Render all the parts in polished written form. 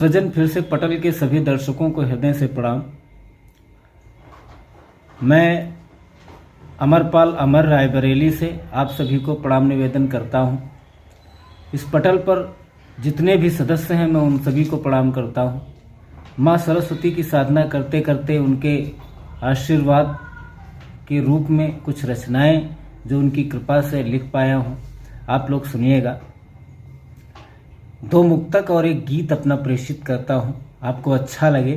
सज्जन, फिर से पटल के सभी दर्शकों को हृदय से प्रणाम। मैं अमरपाल अमर रायबरेली से आप सभी को प्रणाम निवेदन करता हूं। इस पटल पर जितने भी सदस्य हैं मैं उन सभी को प्रणाम करता हूं। माँ सरस्वती की साधना करते करते उनके आशीर्वाद के रूप में कुछ रचनाएं जो उनकी कृपा से लिख पाया हूं, आप लोग सुनिएगा। 2 मुक्तक और एक गीत अपना प्रेषित करता हूं। आपको अच्छा लगे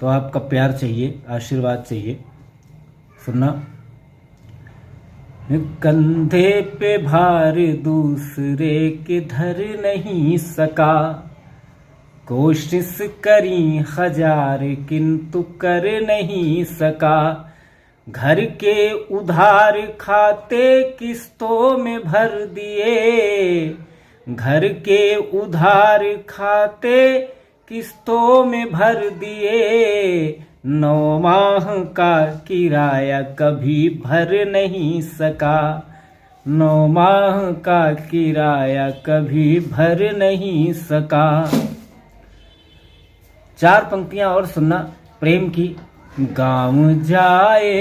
तो आपका प्यार चाहिए, आशीर्वाद चाहिए। सुनना। कंधे पे भार दूसरे के धर नहीं सका, कोशिश करी हजार किंतु कर नहीं सका। घर के उधार खाते किस्तों में भर दिए, घर के उधार खाते किस्तों में भर दिए। 9 माह का किराया कभी भर नहीं सका, 9 माह का किराया कभी भर नहीं सका। 4 पंक्तियां और सुनना प्रेम की। गाँव जाए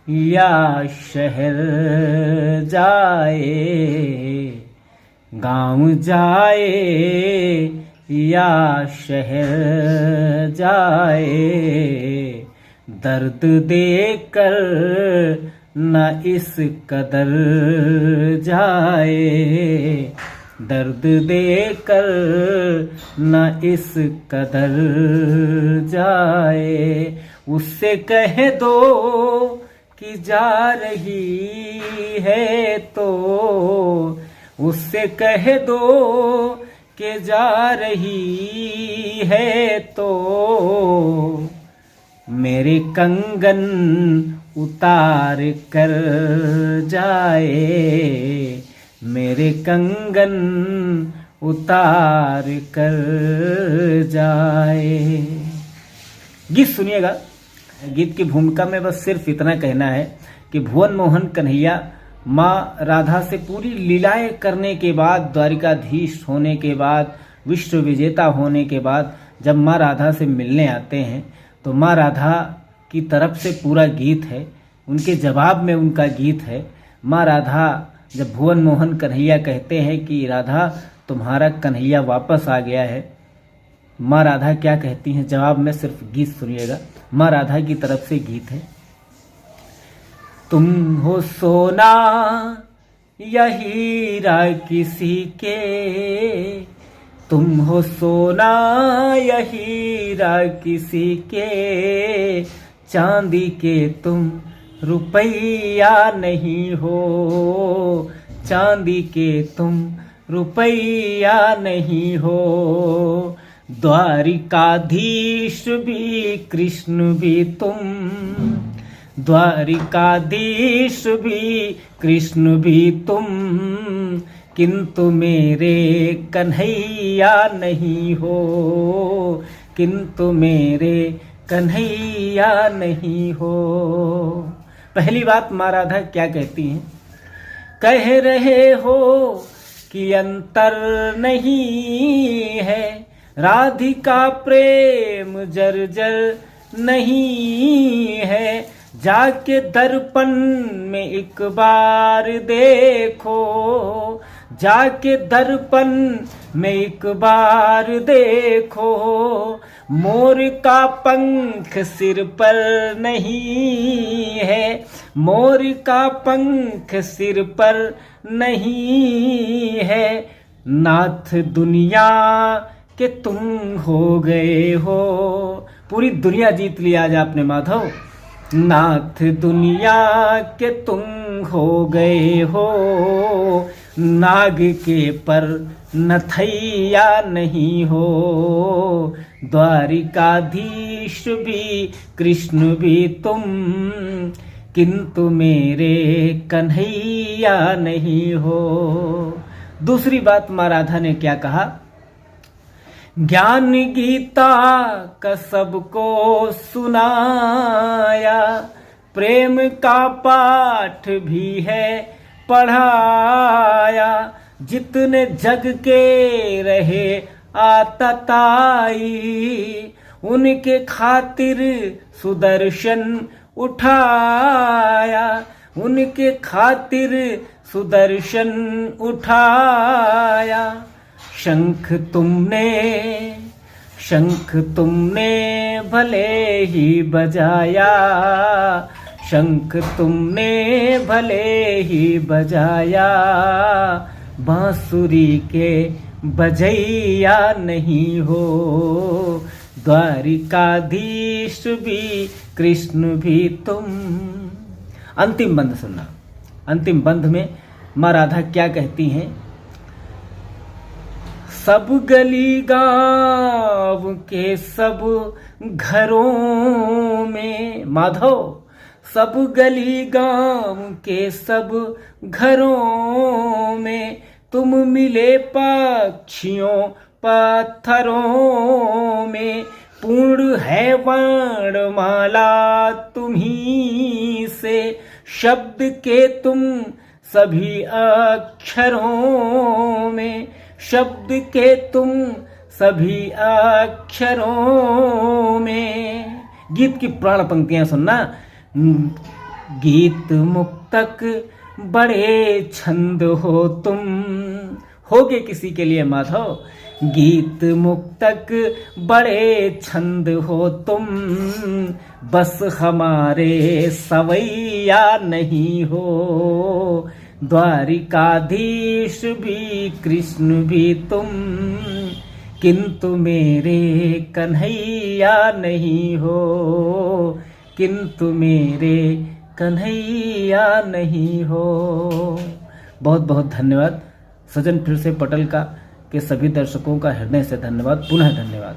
या शहर जाए, गाँव जाए या शहर जाए, दर्द देकर न इस कदर जाए, दर्द देकर न इस कदर जाए। उससे कह दो कि जा रही है तो, उससे कह दो कि जा रही है तो, मेरे कंगन उतार कर जाए, मेरे कंगन उतार कर जाए। गीत सुनिएगा। गीत की भूमिका में बस सिर्फ इतना कहना है कि भुवन मोहन कन्हैया माँ राधा से पूरी लीलाएं करने के बाद, द्वारिकाधीश होने के बाद, विश्व विजेता होने के बाद जब माँ राधा से मिलने आते हैं तो माँ राधा की तरफ से पूरा गीत है, उनके जवाब में उनका गीत है। माँ राधा जब भुवन मोहन कन्हैया कहते हैं कि राधा तुम्हारा कन्हैया वापस आ गया है, माँ राधा क्या कहती हैं जवाब में, सिर्फ गीत सुनिएगा। माँ राधा की तरफ से गीत है। तुम हो सोना या हीरा किसी के, तुम हो सोना या हीरा किसी के, चांदी के तुम रुपया नहीं हो, चांदी के तुम रुपया नहीं हो। द्वारिकाधीश भी कृष्ण भी तुम, द्वारिकाधीश भी कृष्ण भी तुम, किंतु मेरे कन्हैया नहीं हो, किंतु मेरे कन्हैया नहीं हो। पहली बात माँ राधा क्या कहती हैं? कह रहे हो कि अंतर नहीं है, राधिका प्रेम जर्जर नहीं है। जाके दर्पण में एक बार देखो, जाके दर्पण में एक बार देखो, मोर का पंख सिर पर नहीं है, मोर का पंख सिर पर नहीं है। नाथ दुनिया के तुम हो गए हो, पूरी दुनिया जीत लिया आज आपने माधव। नाथ दुनिया के तुम हो गए हो, नाग के पर नथैया नहीं हो। द्वारिकाधीश भी कृष्ण भी तुम, किंतु मेरे कन्हैया नहीं हो। दूसरी बात माँ राधा ने क्या कहा? ज्ञान गीता का सबको सुनाया, प्रेम का पाठ भी है पढ़ाया। जितने जग के रहे आतताई, उनके खातिर सुदर्शन उठाया, उनके खातिर सुदर्शन उठाया। शंख तुमने भले ही बजाया, शंख तुमने भले ही बजाया, बांसुरी के बजैया नहीं हो, द्वारिकाधीश भी कृष्ण भी तुम। अंतिम बंद सुनना। अंतिम बंद में माँ राधा क्या कहती हैं? सब गली गांव के सब घरों में, माधव सब गली गांव के सब घरों में, तुम मिले पक्षियों पत्थरों में, पूर्ण है वर्णमाला तुम्ही से, शब्द के तुम सभी अक्षरों में, शब्द के तुम सभी अक्षरों में। गीत की प्राण पंक्तियां सुनना। गीत मुक्तक बड़े छंद हो तुम, होगे किसी के लिए माधव, गीत मुक्तक बड़े छंद हो तुम, बस हमारे सवैया नहीं हो, द्वारिकाधीश भी कृष्ण भी तुम, किंतु मेरे कन्हैया नहीं हो, किंतु मेरे कन्हैया नहीं हो। बहुत बहुत धन्यवाद। सजन फिर से पटल का के सभी दर्शकों का हृदय से धन्यवाद, पुनः धन्यवाद।